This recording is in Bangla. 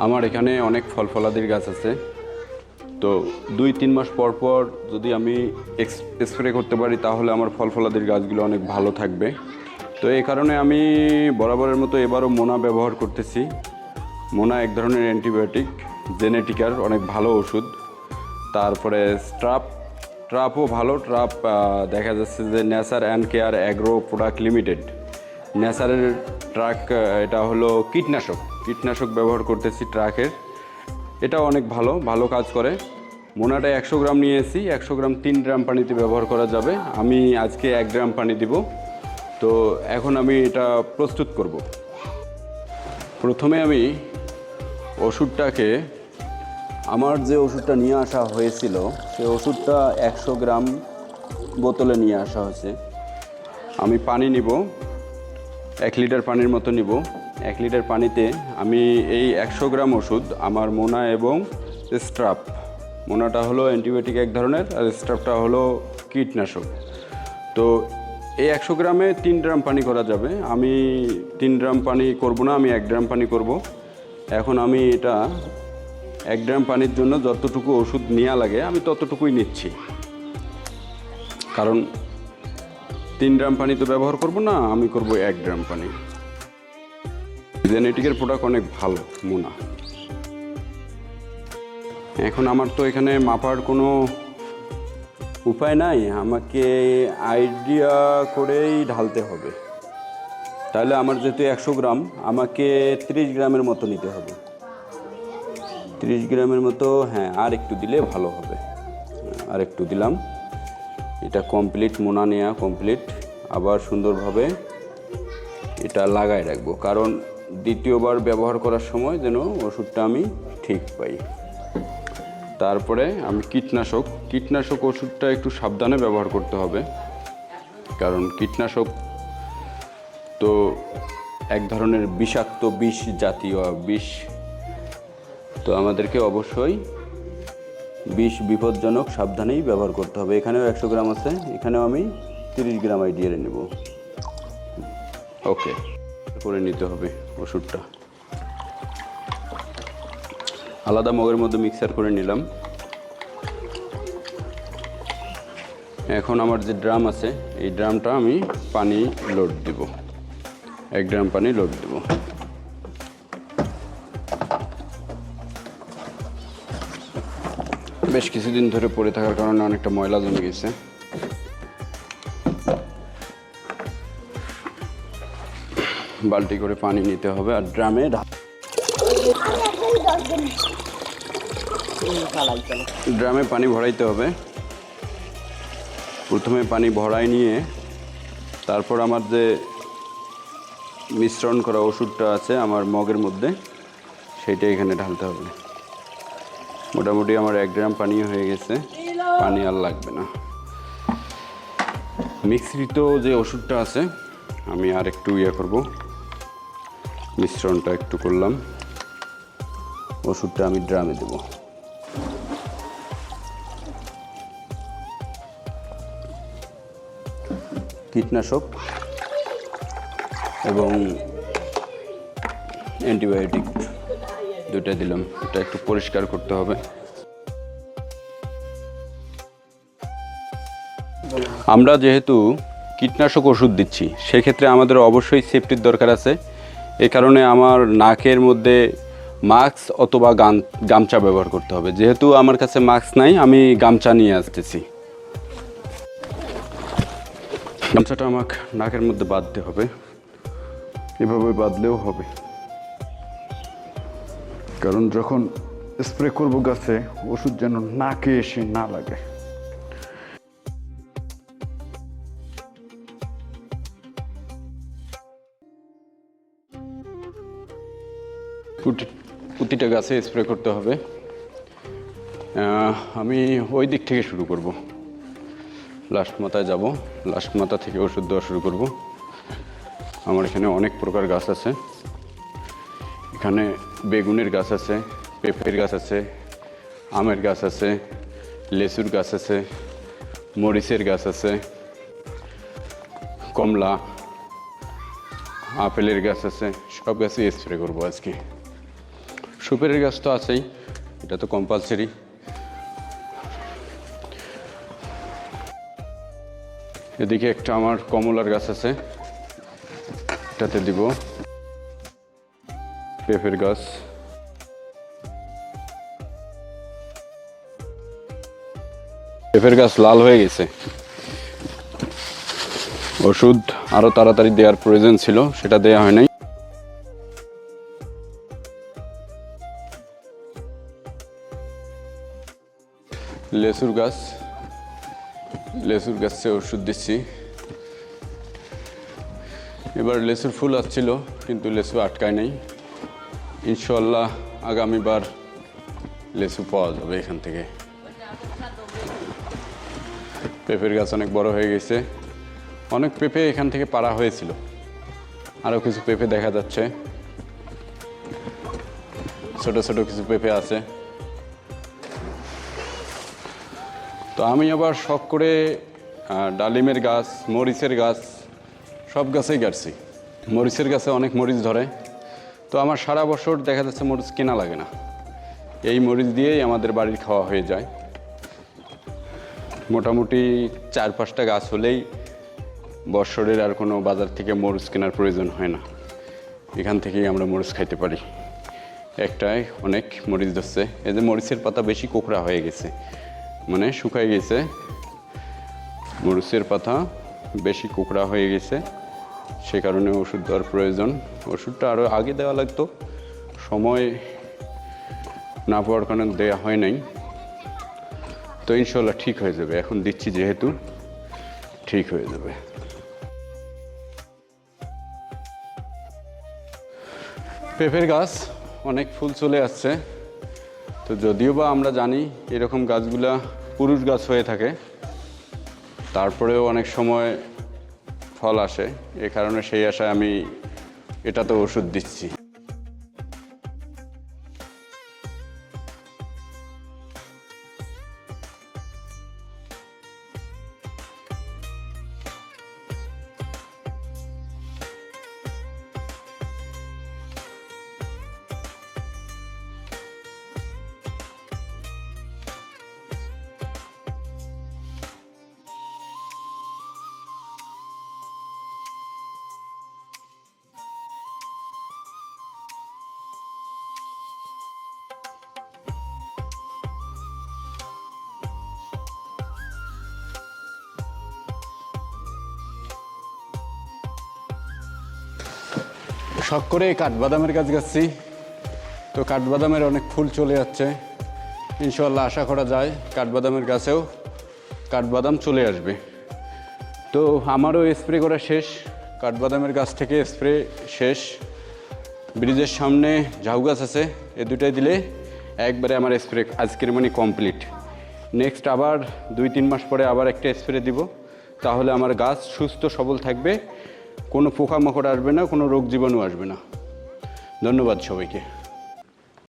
আমার এখানে অনেক ফল ফলাদির গাছ আছে। তো 2-3 মাস পর পর যদি আমি স্প্রে করতে পারি তাহলে আমার ফল ফলাদির গাছগুলো অনেক ভালো থাকবে। তো এই কারণে আমি বরাবরের মতো এবারও মোনা ব্যবহার করতেছি। মোনা এক ধরনের অ্যান্টিবায়োটিক, জেনেটিকার অনেক ভালো ওষুধ। তারপরে ট্রাপও ভালো। ট্রাপ দেখা যাচ্ছে যে nature and care agro product limited, নেচারের ট্রাক, এটা হলো কীটনাশক ব্যবহার করতেছি ট্রাকের। এটা অনেক ভালো কাজ করে। মোনাটা 100 গ্রাম নিয়েছি, 100 গ্রাম 3 গ্রাম পানিতে ব্যবহার করা যাবে। আমি আজকে 1 গ্রাম পানি দিব। তো এখন আমি এটা প্রস্তুত করব। প্রথমে আমি ওষুধটাকে, আমার যে ওষুধটা নিয়ে আসা হয়েছিল সেই ওষুধটা 100 গ্রাম বোতলে নিয়ে আসা হয়েছে। আমি পানি নিব, 1 লিটার পানির মতো নিব। 1 লিটার পানিতে আমি এই 100 গ্রাম ওষুধ আমার মোনা এবং স্ট্রাপ, মোনাটা হলো অ্যান্টিবায়োটিক এক ধরনের আর স্ট্রাপটা হলো কীটনাশক। তো এই 100 গ্রামে 3 গ্রাম পানি করা যাবে। আমি 3 গ্রাম পানি করব না, আমি 1 গ্রাম পানি করব। এখন আমি এটা 1 গ্রাম পানির জন্য যতটুকু ওষুধ নেওয়া লাগে আমি ততটুকুই নিচ্ছি, কারণ 3 গ্রাম পানি তো ব্যবহার করব না, আমি করব 1 গ্রাম পানি। জেনেটিকের প্রোডাক্ট অনেক ভালো মোনা। এখন আমার তো এখানে মাপার কোনো উপায় নাই, আমাকে আইডিয়া করেই ঢালতে হবে। তাহলে আমার যেহেতু 100 গ্রাম, আমাকে 30 গ্রামের মতো নিতে হবে। 30 গ্রামের মতো, হ্যাঁ, আর একটু দিলে ভালো হবে। আর একটু দিলাম। এটা কমপ্লিট, মোনা নেওয়া কমপ্লিট। আবার সুন্দরভাবে এটা লাগায় রাখবো, কারণ দ্বিতীয়বার ব্যবহার করার সময় যেন ওষুধটা আমি ঠিক পাই। তারপরে আমি কীটনাশক ওষুধটা একটু সাবধানে ব্যবহার করতে হবে, কারণ কীটনাশক তো এক ধরনের বিষাক্ত বিষ জাতীয় বিষ। তো আমাদেরকে অবশ্যই বিপজ্জনক সাবধানেই ব্যবহার করতে হবে। এখানেও 100 গ্রাম আছে, এখানেও আমি 30 গ্রাম আইডিয়া নেব। ওকে, করে নিতে হবে ওষুধটা। আলাদা মগের মধ্যে মিক্সার করে নিলাম। এখন আমার যে ড্রাম আছে এই ড্রামটা আমি পানি লোড দেব, 1 গ্রাম পানি লোড দেব। বেশ কিছুদিন ধরে পড়ে থাকার কারণে অনেকটা ময়লা জমে গেছে। বালতি করে পানি নিতে হবে আর ড্রামে পানি ভরাইতে হবে। প্রথমে পানি ভরাই নিয়ে তারপর আমার যে মিশ্রণ করা ওষুধটা আছে আমার মগের মধ্যে, সেইটা এখানে ঢালতে হবে। মোটামুটি আমার 1 গ্রাম পানি হয়ে গেছে, পানি আর লাগবে না। মিশ্রিত যে ওষুধটা আছে আমি আর একটু করব, মিশ্রণটা একটু করলাম। ওষুধটা আমি ড্রামে দেব। কীটনাশক এবং অ্যান্টিবায়োটিক দুটো দিলাম। এটা একটু পরিষ্কার করতে হবে। আমরা যেহেতু কীটনাশক ওষুধ দিচ্ছি সেক্ষেত্রে আমাদের অবশ্যই সেফটির দরকার আছে। এ কারণে আমার নাকের মধ্যে মাস্ক অথবা গামছা ব্যবহার করতে হবে। যেহেতু আমার কাছে মাস্ক নাই, আমি গামছা নিয়ে আসতেছি। গামছাটা আমাকে নাকের মধ্যে বাঁধতে হবে, এভাবে বাঁধলেও হবে, কারণ যখন স্প্রে করব গাছে ওষুধ যেন নাকে এসে না লাগে। প্রতিটা গাছে স্প্রে করতে হবে। আমি ওই দিক থেকে শুরু করব, লাস্ট মাথায় যাব, লাস্ট মাথা থেকে ওষুধ দেওয়া শুরু করব। আমার এখানে অনেক প্রকার গাছ আছে। এখানে বেগুনের গাছ আছে, পেঁপের গাছ আছে, আমের গাছ আছে, লেচুর গাছ আছে, মরিচের গাছ আছে, কমলা, আপেলের গাছ আছে। সব গাছে স্প্রে করব আজকে। সুপারির গাছ তো আছেই, এটা তো কম্পালসারি। এদিকে একটা আমার কমলার গাছ আছে, এটাতে দিব। পেঁপের গাছ, পেঁপের গাছ লাল হয়ে গেছে, ওষুধ আরো তাড়াতাড়ি দেওয়ার প্রয়োজন ছিল, সেটা দেওয়া হয় নাই। লেসুর গাছ, লেসুর গাছে ওষুধ দিচ্ছি। এবার লেসুর ফুল আসছিল কিন্তু লেসু আটকায় নাই। ইনশাল্লাহ আগামীবার লেসু পাওয়া যাবে এখান থেকে। পেঁপের গাছ অনেক বড় হয়ে গেছে, অনেক পেঁপে এখান থেকে পাড়া হয়েছিল, আরও কিছু পেঁপে দেখা যাচ্ছে, ছোট ছোট কিছু পেঁপে আছে। তো আমি আবার শখ করে ডালিমের গাছ, মরিচের গাছ, সব গাছেই গাড়ছি। মরিচের গাছে অনেক মরিচ ধরে, তো আমার সারা বছর দেখা যাচ্ছে মরিচ কেনা লাগে না, এই মরিচ দিয়েই আমাদের বাড়ির খাওয়া হয়ে যায়। মোটামুটি 4-5টা গাছ হলেই বছরের আর কোনো বাজার থেকে মরিচ কেনার প্রয়োজন হয় না, এখান থেকেই আমরা মরিচ খাইতে পারি। একটাই অনেক মরিচ ধরছে, এই যে মরিচের পাতা বেশি কোকড়া হয়ে গেছে, মানে শুকায় গেছে, মরিচের পাতা বেশি কোকড়া হয়ে গেছে, সে কারণে ওষুধ দেওয়ার প্রয়োজন। ওষুধটা আরও আগে দেওয়া লাগতো, সময় না পাওয়ার কারণে দেওয়া হয় নাই। তো ইনশাল্লাহ ঠিক হয়ে যাবে, এখন দিচ্ছি যেহেতু ঠিক হয়ে যাবে। পেঁপের গাছ অনেক ফুল চলে আসছে, তো যদিও বা আমরা জানি এরকম গাছগুলা পুরুষ গাছ হয়ে থাকে, তারপরেও অনেক সময় ফল আসে, এ কারণে সেই আশায় আমি এটাতে ওষুধ দিচ্ছি। শখ করে কাঠবাদামের গাছ গাছছি, তো কাঠবাদামের অনেক ফুল চলে যাচ্ছে, ইনশাল্লাহ আশা করা যায় কাঠবাদামের গাছেও কাঠবাদাম চলে আসবে। তো আমারও স্প্রে করা শেষ, কাঠবাদামের গাছ থেকে স্প্রে শেষ। ব্রিজের সামনে ঝাউ গাছ আছে, এ দুটাই দিলে একবারে আমার স্প্রে আজকের মানে কমপ্লিট। নেক্সট আবার 2-3 মাস পরে আবার একটা স্প্রে দিব, তাহলে আমার গাছ সুস্থ সবল থাকবে, কোনো পোকামাকড় আসবে না, কোনো রোগ জীবাণু আসবে না। ধন্যবাদ সবাইকে।